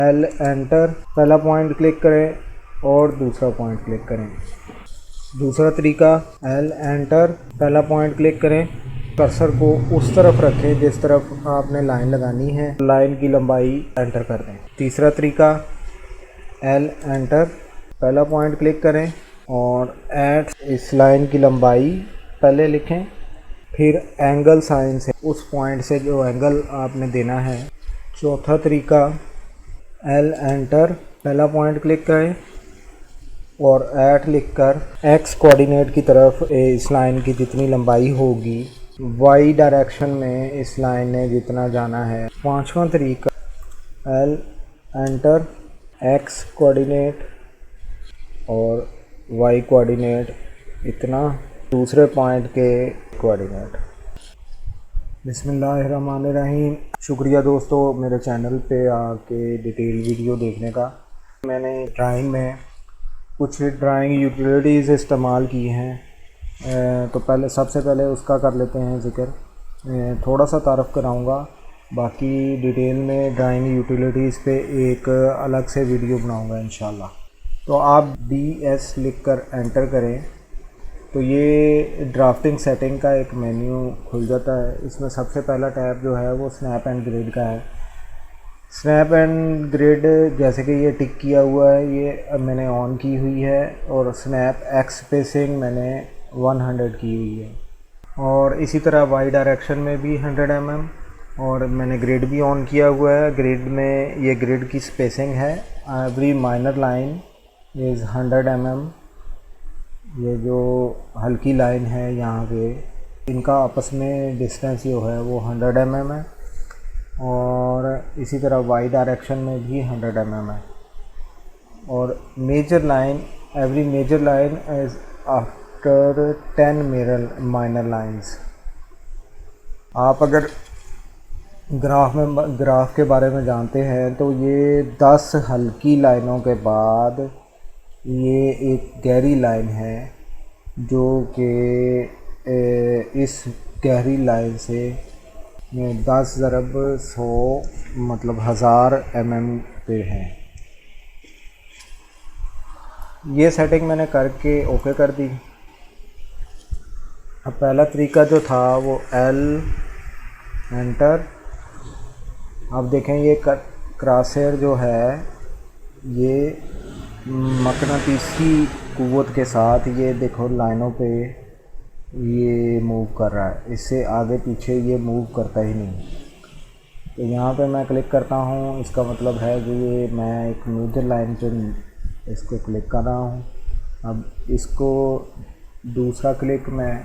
L enter, पहला point click करें और दूसरा पॉइंट क्लिक करें। दूसरा तरीका, एल एंटर, पहला पॉइंट क्लिक करें, कर्सर को उस तरफ रखें जिस तरफ आपने लाइन लगानी है, लाइन की लंबाई एंटर कर दें। तीसरा तरीका, एल एंटर, पहला पॉइंट क्लिक करें और ऐड इस लाइन की लंबाई पहले लिखें, फिर एंगल साइन से उस पॉइंट से जो एंगल आपने देना है। चौथा तरीका, एल एंटर, पहला पॉइंट क्लिक करें और ऐट लिखकर एक्स कोऑर्डिनेट की तरफ इस लाइन की जितनी लंबाई होगी वाई डायरेक्शन में इस लाइन ने जितना जाना है। पांचवा तरीका, एल एंटर, एक्स कोऑर्डिनेट और वाई कोऑर्डिनेट इतना दूसरे पॉइंट के कोऑर्डिनेट। बिस्मिल्लाहिर्रहमानिर्रहीम। शुक्रिया दोस्तों मेरे चैनल पे आके डिटेल वीडियो देखने का। मैंने ड्राइंग में कुछ ड्राइंग यूटिलिटीज़ इस्तेमाल की हैं, तो पहले सबसे पहले उसका कर लेते हैं ज़िक्र। थोड़ा सा तारफ़ कराऊंगा, बाकी डिटेल में ड्राइंग यूटिलिटीज़ पे एक अलग से वीडियो बनाऊंगा इंशाल्लाह। तो आप DS लिख कर एंटर करें तो ये ड्राफ्टिंग सेटिंग का एक मेन्यू खुल जाता है। इसमें सबसे पहला टैब जो है वो स्नैप एंड ग्रिड का है। स्नैप एंड ग्रिड जैसे कि ये टिक किया हुआ है, ये मैंने ऑन की हुई है, और स्नैप एक्स स्पेसिंग मैंने 100 की हुई है, और इसी तरह वाई डायरेक्शन में भी 100 mm, और मैंने ग्रिड भी ऑन किया हुआ है। ग्रिड में ये ग्रिड की स्पेसिंग है, every minor line is 100 mm। ये जो हल्की लाइन है यहाँ पे, इनका आपस में डिस्टेंस जो है वो 100 mm है, और इसी तरह वाई डायरेक्शन में भी 100 mm है। और major line, every major line is after 10 minor lines. आप अगर ग्राफ के बारे में जानते हैं तो ये 10 हल्की लाइनों के बाद ये एक गहरी लाइन है, जो कि इस गहरी लाइन से 10 ज़रब 100 मतलब 1000 mm पे है। ये सेटिंग मैंने करके ओके कर दी। अब पहला तरीका जो था वो एल एंटर। अब देखें ये क्रॉसहेयर जो है ये मकनातीसी क़ुव्वत के साथ ये देखो लाइनों पे ये मूव कर रहा है, इससे आगे पीछे ये मूव करता ही नहीं। तो यहाँ पे मैं क्लिक करता हूँ, इसका मतलब है कि ये मैं एक मेजर लाइन पे इसको क्लिक कर रहा हूँ। अब इसको दूसरा क्लिक मैं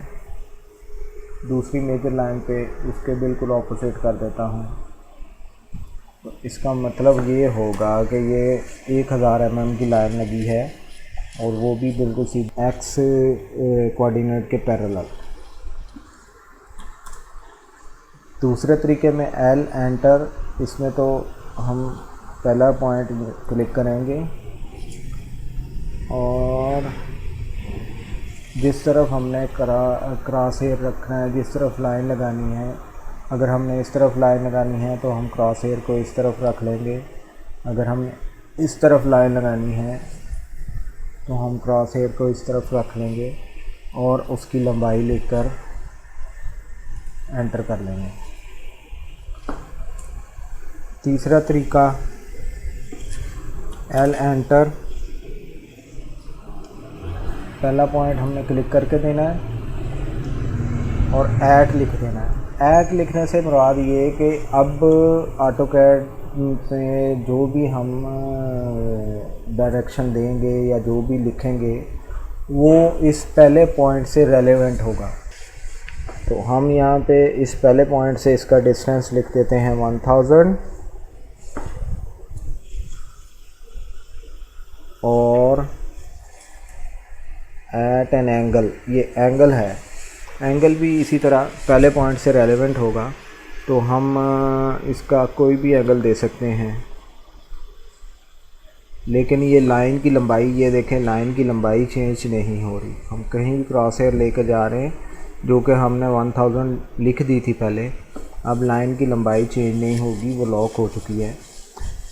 दूसरी मेजर लाइन पे उसके बिल्कुल ऑपोजिट कर देता हूँ। तो इसका मतलब ये होगा कि ये 1000 mm की लाइन लगी है, और वो भी बिल्कुल सीधी एक्स कोऑर्डिनेट के पैरेलल। दूसरे तरीके में एल एंटर, इसमें तो हम पहला पॉइंट क्लिक करेंगे और जिस तरफ हमने क्रॉस हेयर रखना है, जिस तरफ लाइन लगानी है, अगर हमने इस तरफ लाइन लगानी है तो हम क्रॉस हेयर को इस तरफ रख लेंगे। अगर हम इस तरफ लाइन लगानी है तो हम क्रॉस हेयर को इस तरफ रख लेंगे और उसकी लंबाई लेकर एंटर कर लेंगे। तीसरा तरीका, एल एंटर, पहला पॉइंट हमने क्लिक करके देना है और ऐट लिख देना है। ऐट लिखने से मुराद ये कि अब ऑटोकैड पे जो भी हम डायरेक्शन देंगे या जो भी लिखेंगे वो इस पहले पॉइंट से रेलेवेंट होगा। तो हम यहाँ पे इस पहले पॉइंट से इसका डिस्टेंस लिख देते हैं 1000, और एट एन एंगल, ये एंगल है, एंगल भी इसी तरह पहले पॉइंट से रेलेवेंट होगा। तो हम इसका कोई भी एंगल दे सकते हैं, लेकिन ये लाइन की लंबाई, ये देखें लाइन की लंबाई चेंज नहीं हो रही। हम कहीं भी क्रॉस हेयर लेकर जा रहे हैं, जो कि हमने 1000 लिख दी थी पहले, अब लाइन की लंबाई चेंज नहीं होगी, वो लॉक हो चुकी है।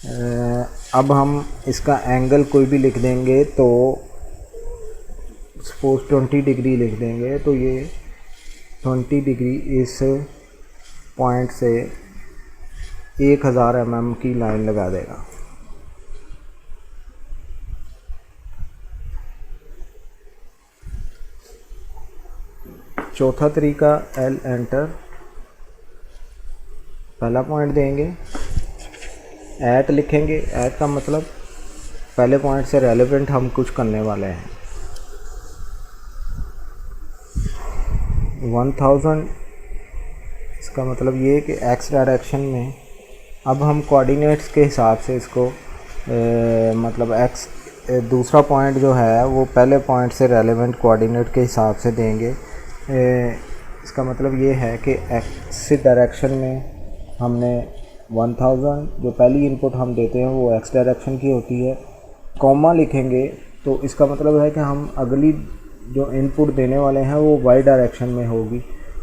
अब हम इसका एंगल कोई भी लिख देंगे, तो सपोज 20 डिग्री लिख देंगे, तो ये 20 डिग्री इस पॉइंट से 1000 mm की लाइन लगा देगा। चौथा तरीका, एल एंटर, पहला पॉइंट देंगे, एट लिखेंगे। एट का मतलब पहले पॉइंट से रेलेवेंट हम कुछ करने वाले हैं। 1000, इसका मतलब ये कि एक्स डायरेक्शन में अब हम कोऑर्डिनेट्स के हिसाब से इसको मतलब एक्स दूसरा पॉइंट जो है वो पहले पॉइंट से रेलेवेंट कोऑर्डिनेट के हिसाब से देंगे। इसका मतलब ये है कि एक्स डायरेक्शन में हमने 1000 जो पहली इनपुट हम देते हैं वो एक्स डायरेक्शन की होती है। कॉमा लिखेंगे तो इसका मतलब है कि हम अगली जो इनपुट देने वाले हैं वो वाई डायरेक्शन में होगी,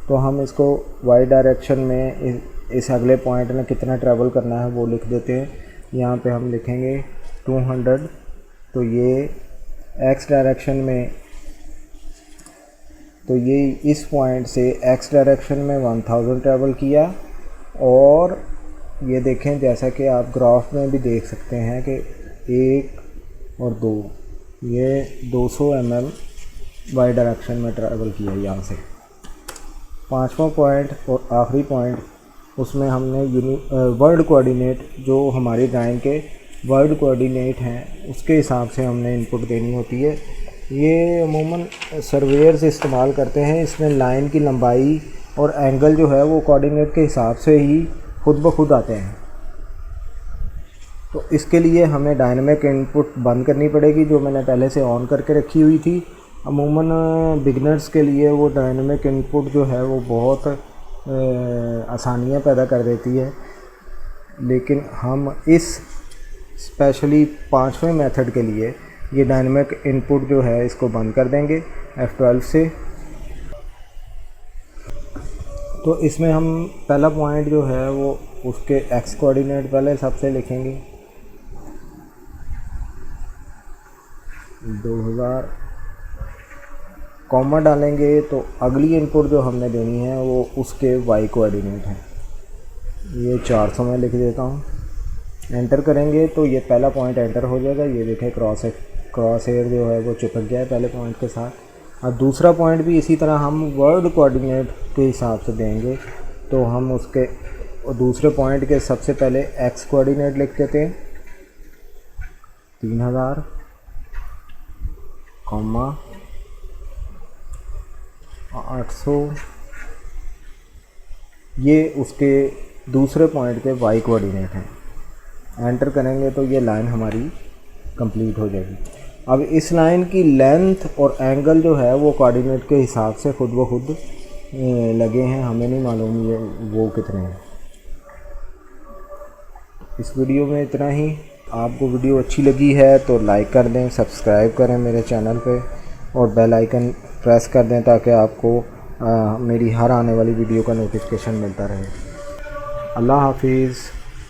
तो हम इसको वाई डायरेक्शन में इस अगले पॉइंट में कितना ट्रैवल करना है वो लिख देते हैं। यहाँ पे हम लिखेंगे 200, तो ये एक्स डायरेक्शन में, तो ये इस पॉइंट से एक्स डायरेक्शन में 1000 ट्रैवल किया। और ये देखें, जैसा कि आप ग्राफ में भी देख सकते हैं कि 1 और 2, ये 200 mm वाई डायरेक्शन में ट्रैवल किया यहाँ से। पांचवा पॉइंट और आखिरी पॉइंट, उसमें हमने वर्ल्ड कोऑर्डिनेट, जो हमारी ड्राइंग के वर्ल्ड कोऑर्डिनेट हैं उसके हिसाब से हमने इनपुट देनी होती है। ये अमूमन सर्वेयर्स इस्तेमाल करते हैं। इसमें लाइन की लंबाई और एंगल जो है वो कोऑर्डिनेट के हिसाब से ही खुद ब खुद आते हैं। तो इसके लिए हमें डायनामिक इनपुट बंद करनी पड़ेगी, जो मैंने पहले से ऑन करके रखी हुई थी। अमूमन बिगनर्स के लिए वो डायनामिक इनपुट जो है वो बहुत आसानियाँ पैदा कर देती है, लेकिन हम इस स्पेशली 5वें मेथड के लिए ये डायनामिक इनपुट जो है इसको बंद कर देंगे F12 से। तो इसमें हम पहला पॉइंट जो है वो उसके एक्स कोऑर्डिनेट पहले सबसे लिखेंगे 2000, कॉमा डालेंगे तो अगली इनपुट जो हमने देनी है वो उसके वाई कोऑर्डिनेट है। ये 400 में लिख देता हूँ। एंटर करेंगे तो ये पहला पॉइंट एंटर हो जाएगा। ये देखें क्रॉस हेयर जो है वो चिपक गया है पहले पॉइंट के साथ। अब दूसरा पॉइंट भी इसी तरह हम वर्ल्ड कोऑर्डिनेट के हिसाब से देंगे, तो हम उसके दूसरे पॉइंट के सबसे पहले एक्स कोऑर्डिनेट लिख देते हैं 3000, कॉमा 800, ये उसके दूसरे पॉइंट के वाई कोऑर्डिनेट हैं। एंटर करेंगे तो ये लाइन हमारी कंप्लीट हो जाएगी। अब इस लाइन की लेंथ और एंगल जो है वो कोऑर्डिनेट के हिसाब से खुद ब खुद लगे हैं, हमें नहीं मालूम ये वो कितने हैं। इस वीडियो में इतना ही। आपको वीडियो अच्छी लगी है तो लाइक कर दें, सब्सक्राइब करें मेरे चैनल पे और बेल आइकन प्रेस कर दें ताकि आपको मेरी हर आने वाली वीडियो का नोटिफिकेशन मिलता रहे। अल्लाह हाफिज़।